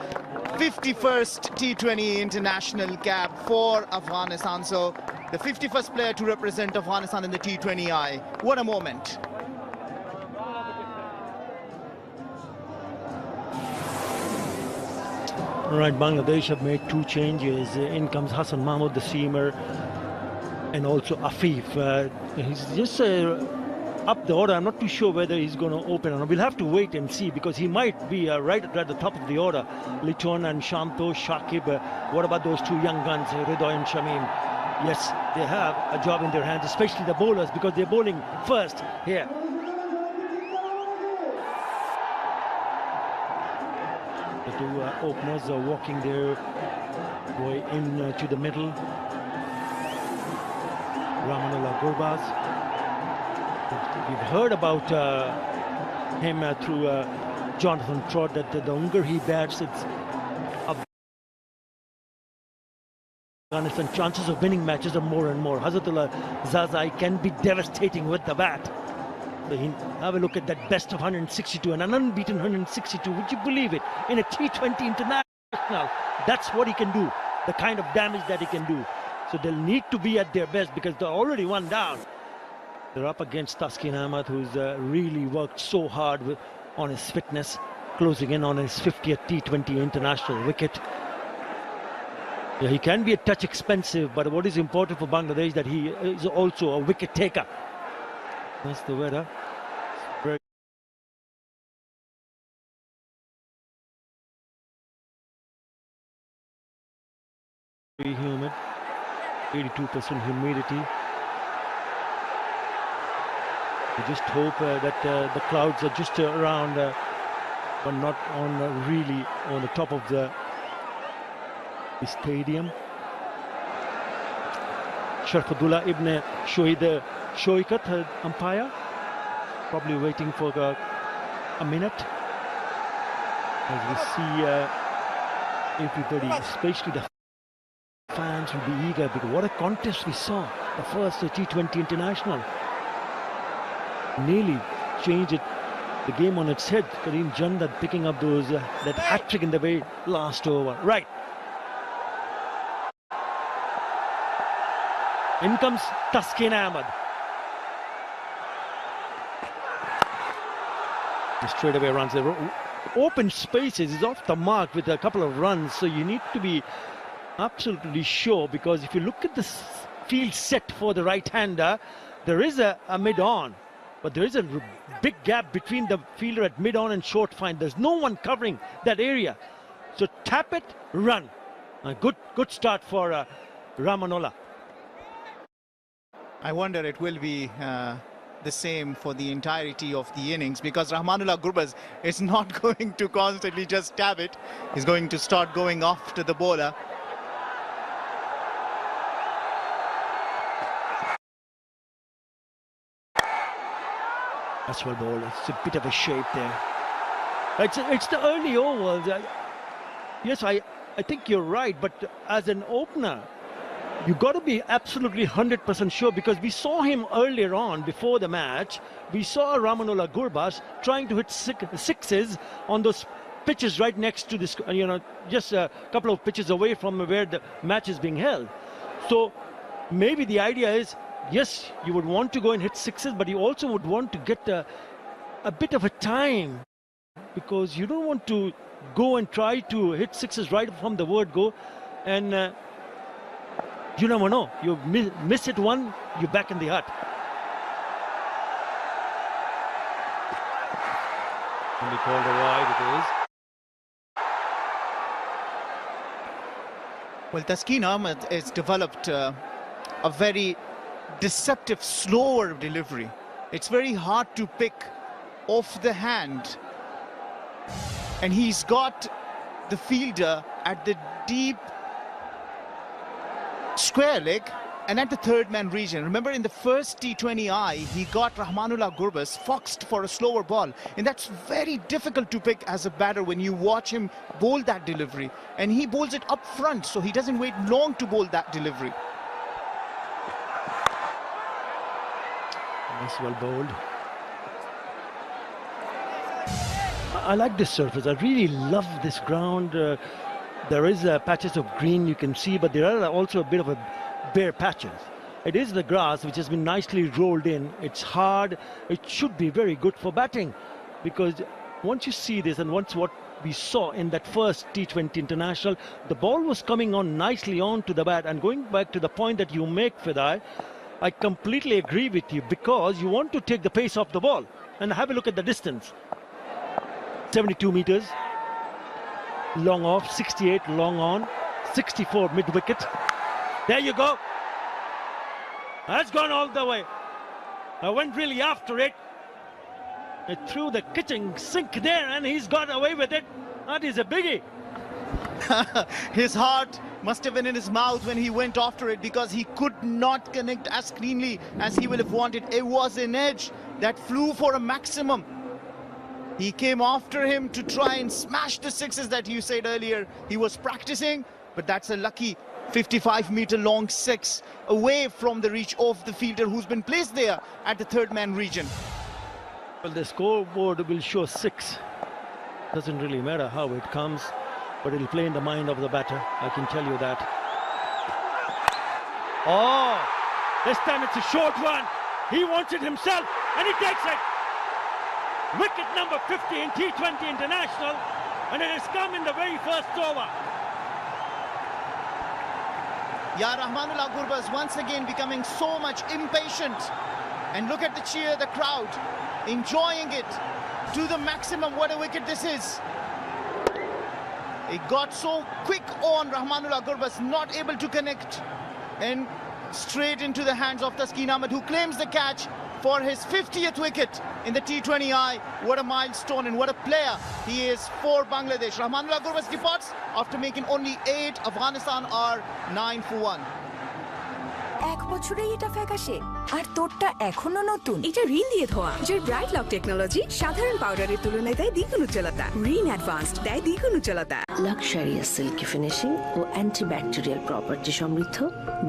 Speaker 14: 51st T20 international cap for Afghanistan. So the 51st player to represent Afghanistan in the T20I. What a moment.
Speaker 13: All right, Bangladesh have made 2 changes. In comes Hassan Mahmood, the seamer, and also Afif. He's just up the order. I'm not too sure whether he's going to open or not. We'll have to wait and see because he might be right at the top of the order. Liton and Shanto, Shakib. What about those 2 young guns, Ridoy and Shamim? Yes, they have a job in their hands, especially the bowlers, because they're bowling first here. The 2 openers are walking their way in to the middle. Ramanullah Gurbaz. We've heard about him through Jonathan Trott that the longer he bats, it's Afghanistan chances of winning matches are more and more. Hazratullah Zazai can be devastating with the bat. So have a look at that best of 162, an unbeaten 162. Would you believe it? In a T20 international, that's what he can do. The kind of damage that he can do. So they'll need to be at their best because they're already 1 down. They're up against Taskin Ahmad, who's really worked so hard on his fitness, closing in on his 50th T20 international wicket. Yeah, he can be a touch expensive, but what is important for Bangladesh that he is also a wicket taker. That's the weather. humid, 82% humidity. We just hope that the clouds are just around, but not on really on the top of the stadium. Sharfadullah Ibn Shohid Shoikat, umpire, probably waiting for a minute. As we see everybody, especially the fans, will be eager because what a contest we saw. The first T20 international nearly changed the game on its head. Kareem Jandad picking up those that hat-trick in the very last over. Right. In comes Taskin Ahmed. Straight away runs there. Open spaces is off the mark with a couple of runs, so you need to be absolutely sure, because if you look at the field set for the right-hander, there is a mid-on, but there is a big gap between the fielder at mid-on and short fine. There's no one covering that area, so tap it, run. A good start for Rahmanullah.
Speaker 14: I wonder it will be the same for the entirety of the innings, because Rahmanullah Gurbaz is not going to constantly just stab it. He's going to start going after the bowler.
Speaker 13: That's well bowled. It's a bit of a shape there. It's the early overs. Yes, I think you're right, but as an opener, you got to be absolutely 100% sure, because we saw him earlier on before the match. We saw Rahmanullah Gurbaz trying to hit sixes on those pitches right next to this, just a couple of pitches away from where the match is being held. So maybe the idea is, yes, you would want to go and hit sixes, but you also would want to get a bit of a time, because you don't want to go and try to hit sixes right from the word go, and you never know. You miss it one, you're back in the hut. And he called a wide, it is.
Speaker 14: Well, Taskin Ahmed has developed a very deceptive, slower delivery. It's very hard to pick off the hand. And he's got the fielder at the deep square leg and at the third man region. Remember, in the first T20I, he got Rahmanullah Gurbaz foxed for a slower ball, and that's very difficult to pick as a batter when you watch him bowl that delivery, and he bowls it up front, so he doesn't wait long to bowl that delivery.
Speaker 13: Nice, well bowled. I like this surface. I really love this ground. There is patches of green you can see, but there are also a bit of a bare patches. It is the grass which has been nicely rolled in. It's hard. It should be very good for batting, because once you see this, and once what we saw in that first T20 international, the ball was coming on nicely onto the bat. And going back to the point that you make, Fidai, I completely agree with you, because you want to take the pace off the ball. And have a look at the distance. 72 meters. Long off, 68 long on, 64 mid-wicket. There you go. That's gone all the way. I went really after it. It threw the kitchen sink there, and he's got away with it. That is a biggie.
Speaker 14: His heart must have been in his mouth when he went after it, because he could not connect as cleanly as he would have wanted. It was an edge that flew for a maximum. He came after him to try and smash the sixes that you said earlier he was practicing, but that's a lucky 55-meter long six away from the reach of the fielder who's been placed there at the third man region.
Speaker 13: Well, the scoreboard will show 6. Doesn't really matter how it comes, but it'll play in the mind of the batter. I can tell you that. Oh, this time it's a short one. He wants it himself, and he takes it. Wicket number 50 in T20 International, and it has come in the very first over.
Speaker 14: Yeah, Rahmanullah Gurbaz once again becoming so much impatient. And look at the cheer, the crowd, enjoying it to the maximum. What a wicket this is. It got so quick on Rahmanullah Gurbas, not able to connect, and straight into the hands of Taskin Ahmed, who claims the catch for his 50th wicket in the T20I. What a milestone and what a player he is for Bangladesh. Rahmanullah Gurbas departs after making only 8. Afghanistan are 9 for 1.
Speaker 8: এক বছরেই এটা ফ্যাকাশে আর তোরটা এখনো নতুন। এটা রিন দিয়ে ধোয়া, যার ব্রাইট লক টেকনোলজি সাধারণ পাউডারের তুলনায় দেয় দ্বিগুণ উজ্জ্বলতা। রিন অ্যাডভান্সড দেয় দ্বিগুণ উজ্জ্বলতা।
Speaker 15: লাক্সারিয়াস সিল্কি ফিনিশিং ও অ্যান্টিব্যাকটেরিয়াল প্রপার্টি সমৃদ্ধ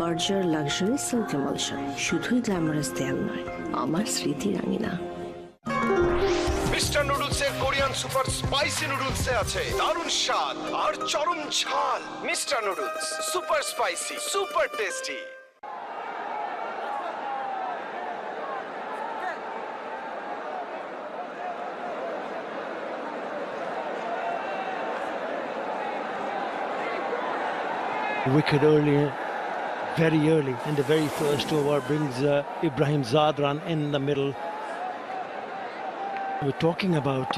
Speaker 15: বার্জার লাক্সারি সিল্ক এমালশন শুধুই গ্ল্যামারাস দেয়াল নয়, আমার স্মৃতি রাঙিনা।
Speaker 10: মিস্টার নুডলসের কোরিয়ান সুপার স্পাইসি নুডলসে আছে দারুণ স্বাদ আর চরম ঝাল। Mister noodles super spicy, super tasty.
Speaker 13: Wicket early, very early in the very first over brings Ibrahim Zadran in the middle. We're talking about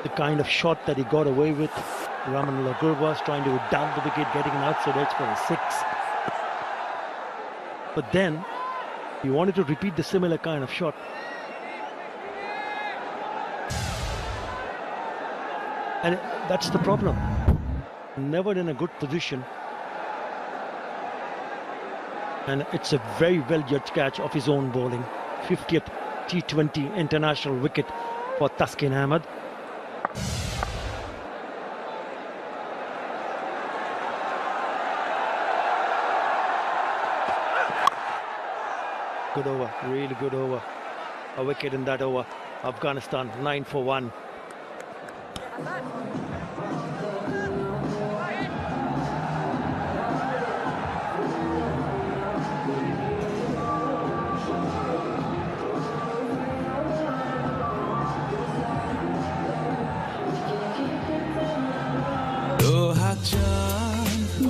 Speaker 13: the kind of shot that he got away with. Rahmanullah Gurbas trying to down the wicket, getting an outside edge for a 6. But then he wanted to repeat the similar kind of shot. And that's the problem. Never in a good position. And it's a very well judged catch of his own bowling. 50th T20 international wicket for Taskin Ahmed. Good over, really good over. A wicket in that over. Afghanistan 9 for 1.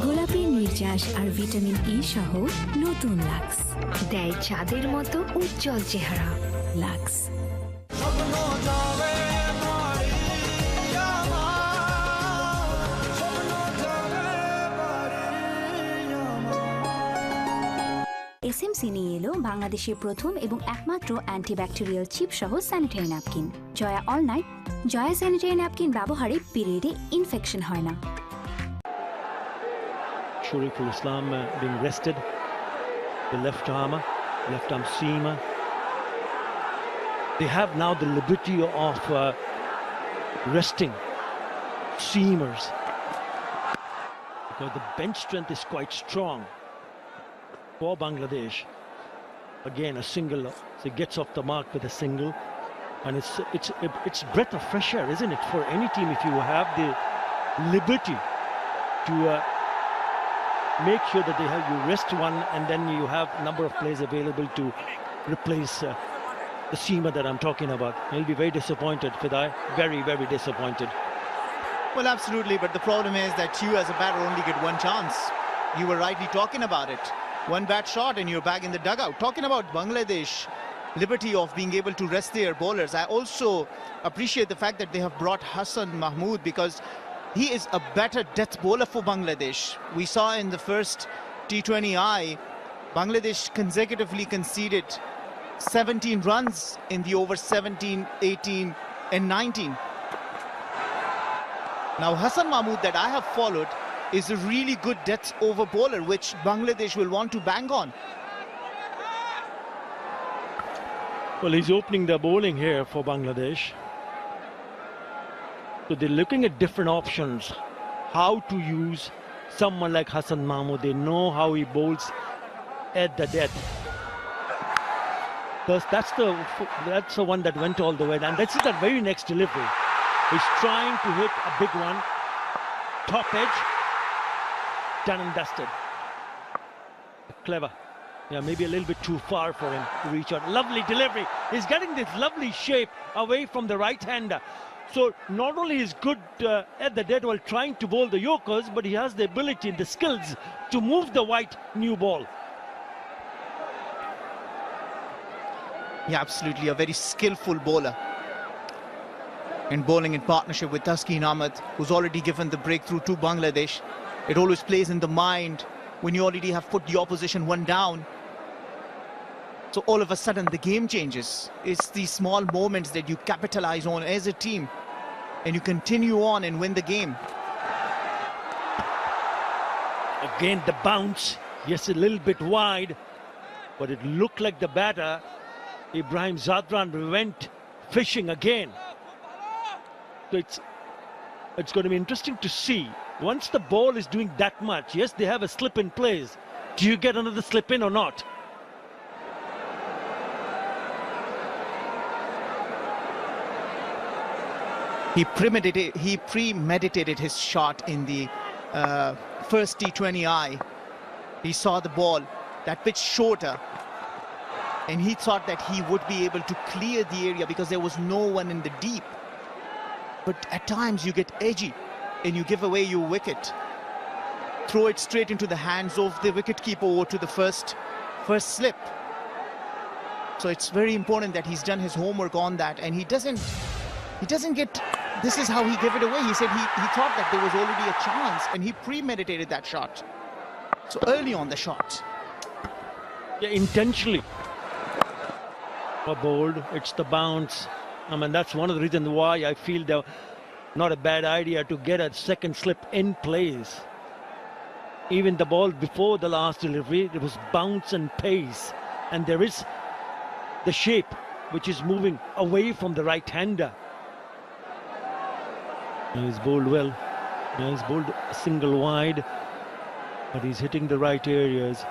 Speaker 9: গোলাপি নির্যাস আর vitamin E সহ নতুন lux দেয় চাঁদের মতো উজ্জ্বল চেহারা। Lux. SMC নিয়ে এলো বাংলাদেশের প্রথম এবং একমাত্র অ্যান্টিব্যাকটেরিয়াল চিপ সহ sanitary napkin Joya all night. Joya sanitary napkin ব্যবহারে পিরিয়ডে ইনফেকশন হয় না।
Speaker 13: Shuriful Islam being rested, the left arm seamer. They have now the liberty of resting seamers because the bench strength is quite strong for Bangladesh. Again, a single, so he gets off the mark with a single, and it's breath of fresh air, isn't it, for any team if you have the liberty to make sure that you rest one and then you have a number of players available to replace the seamer that I'm talking about. He'll be very disappointed, Fidai, very, very disappointed.
Speaker 14: Well, absolutely, but the problem is that you as a batter only get one chance. You were rightly talking about it. One bad shot and you're back in the dugout. Talking about Bangladesh liberty of being able to rest their bowlers, I also appreciate the fact that they have brought Hassan Mahmood because he is a better death bowler for Bangladesh. We saw in the first T20I, Bangladesh consecutively conceded 17 runs in the over 17, 18 and 19. Now Hassan Mahmood that I have followed is a really good death over bowler which Bangladesh will want to bang on.
Speaker 13: Well, he's opening the bowling here for Bangladesh. So they're looking at different options, how to use someone like Hassan Mahmood. They know how he bowls at the death. Because that's the one that went all the way. And this is that very next delivery. He's trying to hit a big one, top edge, done and dusted. Clever. Yeah, maybe a little bit too far for him to reach out. Lovely delivery. He's getting this lovely shape away from the right-hander. So not only is good at the dead while trying to bowl the Yorkers, but he has the ability and the skills to move the white new ball.
Speaker 14: Yeah, absolutely, a very skillful bowler. and bowling in partnership with Taskin Ahmed, who's already given the breakthrough to Bangladesh. It always plays in the mind when you already have put the opposition one down. So all of a sudden the game changes. It's these small moments that you capitalize on as a team and you continue on and win the game.
Speaker 13: Again, the bounce, yes, a little bit wide, but it looked like the batter, Ibrahim Zadran, went fishing again. So it's going to be interesting to see. Once the ball is doing that much, yes, they have a slip in place. Do you get another slip in or not?
Speaker 14: He premeditated his shot in the first T20I. He saw the ball, that pitch shorter, and he thought that he would be able to clear the area because there was no one in the deep. But at times you get edgy and you give away your wicket. Throw it straight into the hands of the wicketkeeper or to the first slip. So it's very important that he's done his homework on that, and he doesn't get. This is how he gave it away. He said he thought that there was already a chance and he premeditated that shot. So early on the shot.
Speaker 13: Yeah, intentionally. Bowled, it's the bounce. I mean, that's one of the reasons why I feel they're not a bad idea to get a second slip in place. Even the ball before the last delivery, it was bounce and pace. And there is the shape which is moving away from the right-hander. He's bowled well. He's bowled a single wide, but he's hitting the right areas.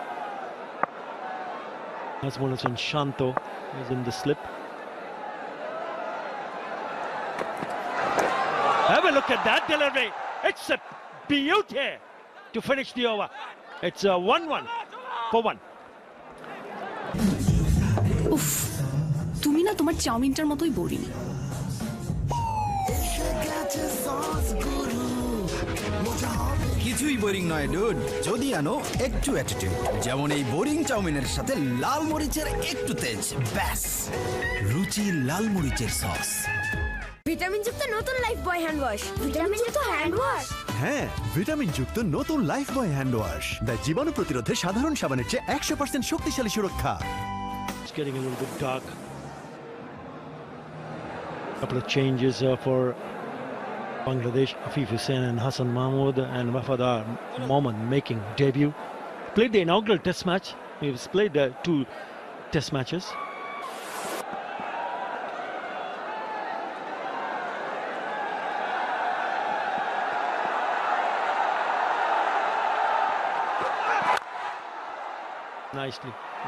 Speaker 13: As well as Shanto is in the slip. Have a look at that delivery. It's a beauty to finish the over. It's a 1-1 for 1.
Speaker 16: উফ, তুমি না তোমার চাউমিনটার মতোই boring.
Speaker 17: কিছুই boring নয় dude, যদি আনো একটু অ্যাটিটিউড, যেমন এই বোরিং চাউমিনের সাথে লাল মরিচের একটু তেজ, ব্যাস রুচি লাল মরিচের সস।
Speaker 18: ভিটামিন যুক্ত নতুন লাইফ বয় হ্যান্ড ওয়াশ। ভিটামিন যুক্ত হ্যান্ড ওয়াশ।
Speaker 19: হ্যাঁ, ভিটামিন যুক্ত নতুন লাইফ বয় হ্যান্ড ওয়াশ, দেয় জীবাণু প্রতিরোধে সাধারণ সাবানের চেয়ে 100% শক্তিশালী সুরক্ষা।
Speaker 13: It's getting a little bit dark. Couple of changes for Bangladesh. Afif Hussain and Hassan Mahmood and Wafadar Mohammad making debut. Played the inaugural test match. He's played 2 test matches.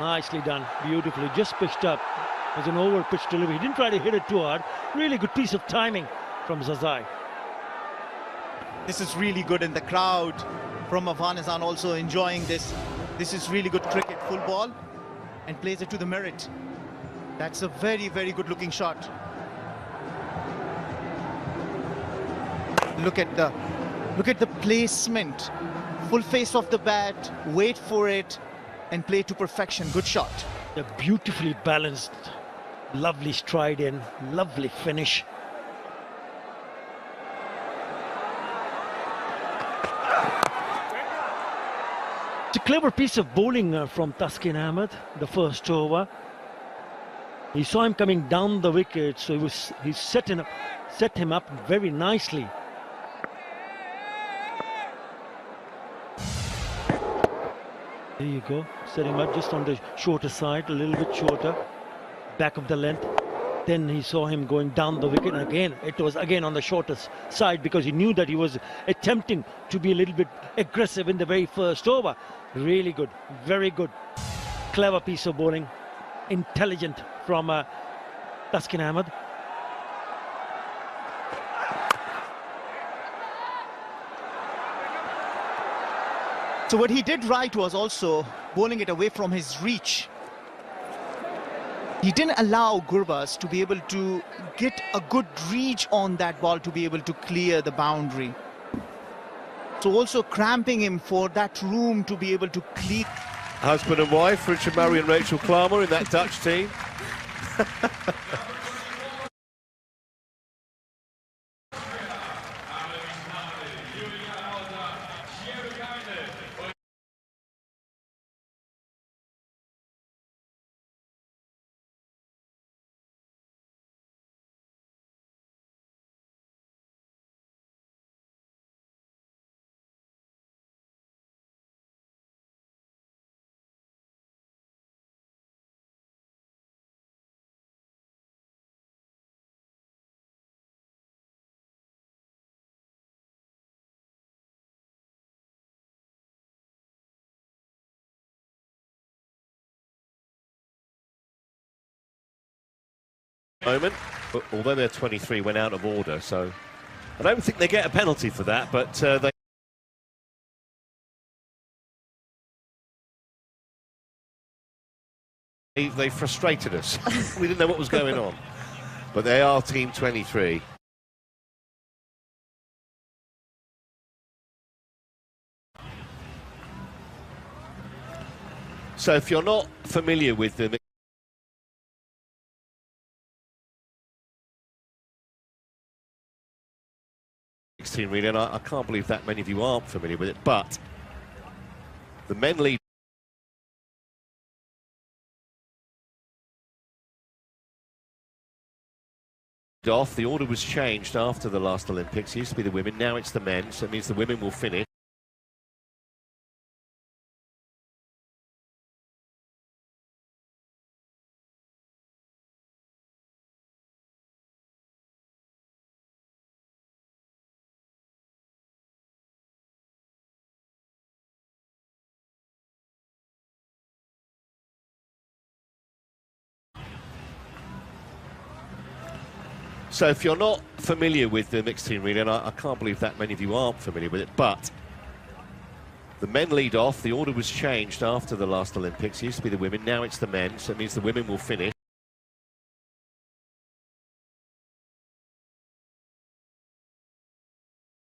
Speaker 13: Nicely done, beautifully, just pitched up. It was an over pitch delivery. He didn't try to hit it too hard. Really good piece of timing from Zazai.
Speaker 14: This is really good, and the crowd from Afghanistan also enjoying this. This is really good cricket, full ball, and plays it to the merit. That's a very, very good looking shot. Look at the placement. Full face of the bat, wait for it, and play to perfection. Good shot.
Speaker 13: They're beautifully balanced. Lovely stride in, lovely finish. It's a clever piece of bowling from Taskin Ahmed, the first over. He saw him coming down the wicket, so he set him up very nicely. There you go, set him up just on the shorter side, a little bit shorter, back of the length. Then he saw him going down the wicket, and again, it was again on the shortest side because he knew that he was attempting to be a little bit aggressive in the very first over. Really good, very good. Clever piece of bowling, intelligent from Taskin Ahmed.
Speaker 14: So what he did right was also bowling it away from his reach. He didn't allow Gurbaz to be able to get a good reach on that ball to be able to clear the boundary. So also cramping him for that room to be able to clear.
Speaker 20: Husband and wife, Richard Murray and Rachel Klammer in that Dutch team. moment. Although their 23 went out of order, so I don't think they get a penalty for that, but they frustrated us. We didn't know what was going on. But they are Team 23. So if you're not familiar with the mixed team relay, and I can't believe that many of you aren't familiar with it, but the men lead off. The order was changed after the last Olympics. It used to be the women, now it's the men, so it means the women will finish. So if you're not familiar with the mixed team relay, and I can't believe that many of you aren't familiar with it, but the men lead off. The order was changed after the last Olympics. It used to be the women, now it's the men, so it means the women will finish.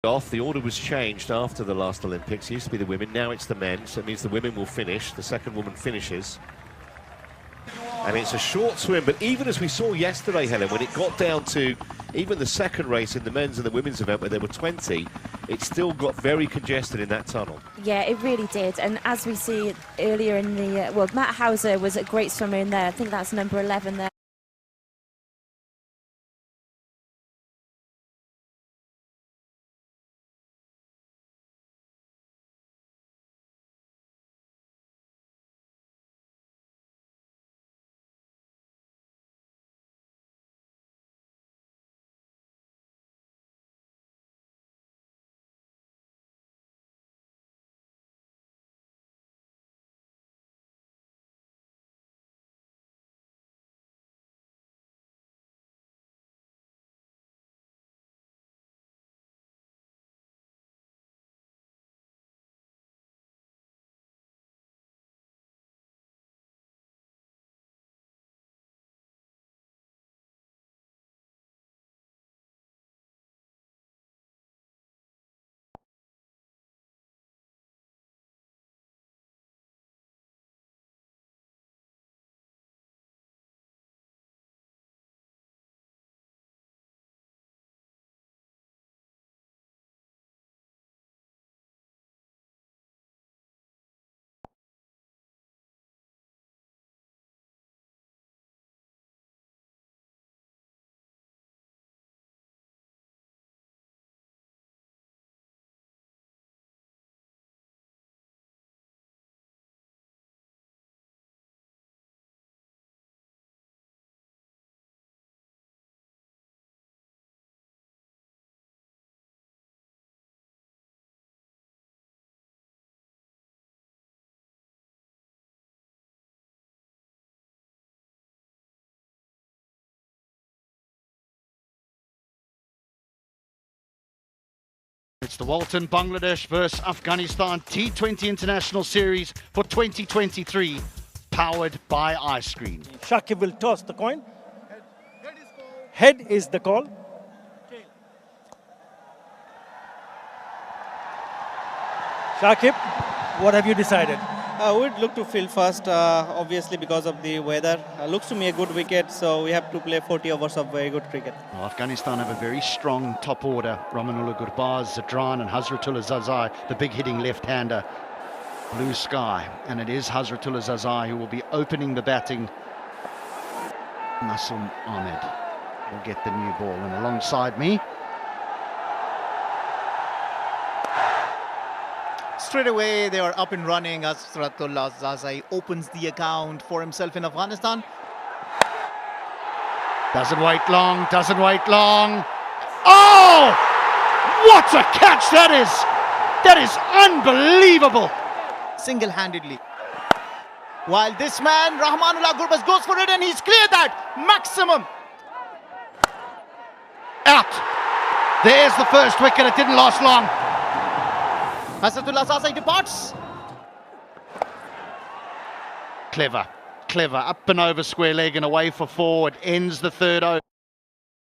Speaker 20: The order was changed after the last Olympics. It used to be the women, now it's the men, so it means the women will finish. The second woman finishes. And it's a short swim, but even as we saw yesterday, Helen, when it got down to even the second race in the men's and the women's event where there were 20, it still got very congested in that tunnel.
Speaker 21: Yeah, it really did. And as we see earlier in the, well, Matt Hauser was a great swimmer in there. I think that's number 11 there.
Speaker 3: It's the Walton Bangladesh versus Afghanistan T20 International Series for 2023, powered by ice cream.
Speaker 22: Shakib will toss the coin. Head is the call. Shakib, what have you decided?
Speaker 4: We'd look to field first, obviously because of the weather. Looks to me a good wicket, so we have to play 40 overs of very good cricket.
Speaker 3: Well, Afghanistan have a very strong top order. Ramanullah Gurbaz, Zadran and Hazratullah Zazai, the big hitting left-hander. Blue sky, and it is Hazratullah Zazai who will be opening the batting. Masoom Ahmed will get the new ball, and alongside me,
Speaker 14: straight away they are up and running as Hazratullah Zazai opens the account for himself in Afghanistan.
Speaker 3: doesn't wait long, doesn't wait long. Oh! What a catch that is! That is unbelievable!
Speaker 14: Single-handedly. While this man, Rahmanullah Gurbaz, goes for it and he's cleared that. Maximum.
Speaker 3: There's the first wicket. It didn't last long.
Speaker 14: Hasatullah Sasai departs.
Speaker 3: Clever, clever. Up and over square leg and away for forward. Ends the third over.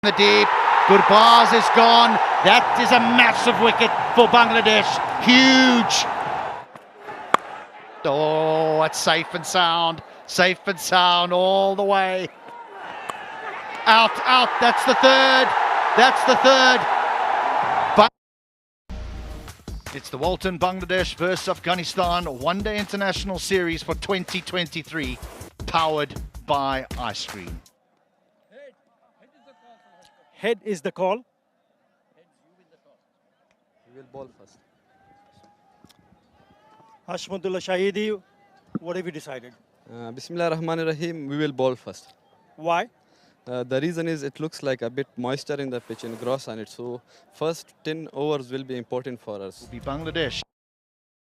Speaker 3: The deep. Gurbaz is gone. That is a massive wicket for Bangladesh. Huge. Oh, it's safe and sound. Safe and sound all the way. Out, out. That's the third. That's the third. It's the Walton Bangladesh versus Afghanistan one-day international series for 2023, powered by Ice Cream.
Speaker 22: Head is the call.
Speaker 1: We will ball first.
Speaker 22: Hashmatullah Shahidi, what have you decided?
Speaker 1: Bismillah Rahman Rahim, we will ball first.
Speaker 22: Why?
Speaker 1: The reason is it looks like a bit moisture in the pitch and grass on it. So first 10 overs will be important for us.
Speaker 3: Will be Bangladesh.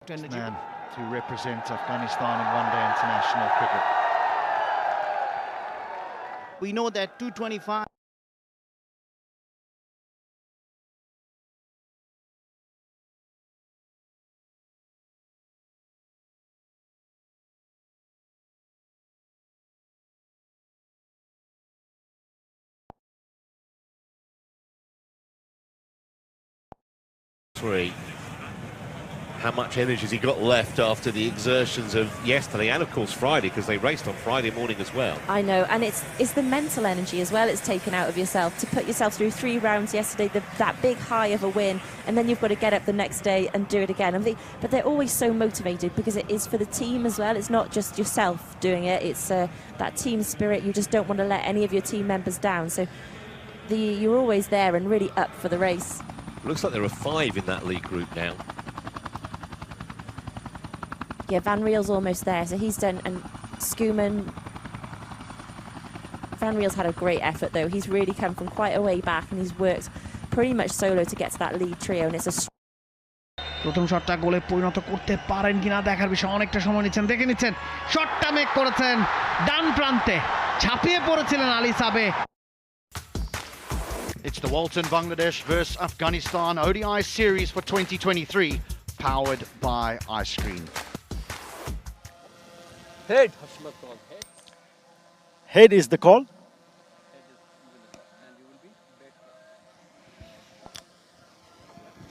Speaker 3: Man to represent Afghanistan in one-day international cricket.
Speaker 14: We know that 225.
Speaker 20: How much energy has he got left after the exertions of yesterday and of course Friday, because they raced on Friday morning as well.
Speaker 21: I know, and it's the mental energy as well it's taken out of yourself to put yourself through 3 rounds yesterday, that big high of a win, and then you've got to get up the next day and do it again. But they're always so motivated because it is for the team as well. It's not just yourself doing it, it's that team spirit. You just don't want to let any of your team members down, so you're always there and really up for the race.
Speaker 20: Looks like there are 5 in that league group now.
Speaker 21: Yeah, Van Riel's almost there, so he's done, and Schoeman. Van Riel's had a great effort though. He's really come from quite a way back and he's worked pretty much solo to get to that lead trio, and it's a
Speaker 7: প্রথম শটটা গোলে পরিণত করতে পারেন কিনা দেখার বিষয়, অনেকটা সময় নিচ্ছেন, দেখে নিচ্ছেন, শটটা মেক করেছেন ডান প্রান্তে, ছাপিয়ে পড়েছিলেন আলী সাবে।
Speaker 3: It's the Walton Bangladesh versus Afghanistan ODI series for 2023, powered by Ice Cream.
Speaker 22: Head. Head is the call.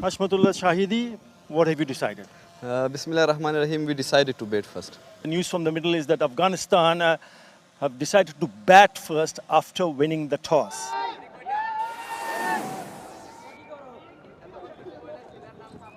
Speaker 22: Hashmatullah Shahidi, what have you decided?
Speaker 1: Bismillah Rahman Rahim, we decided to bat first.
Speaker 22: The news from the middle is that Afghanistan have decided to bat first after winning the toss.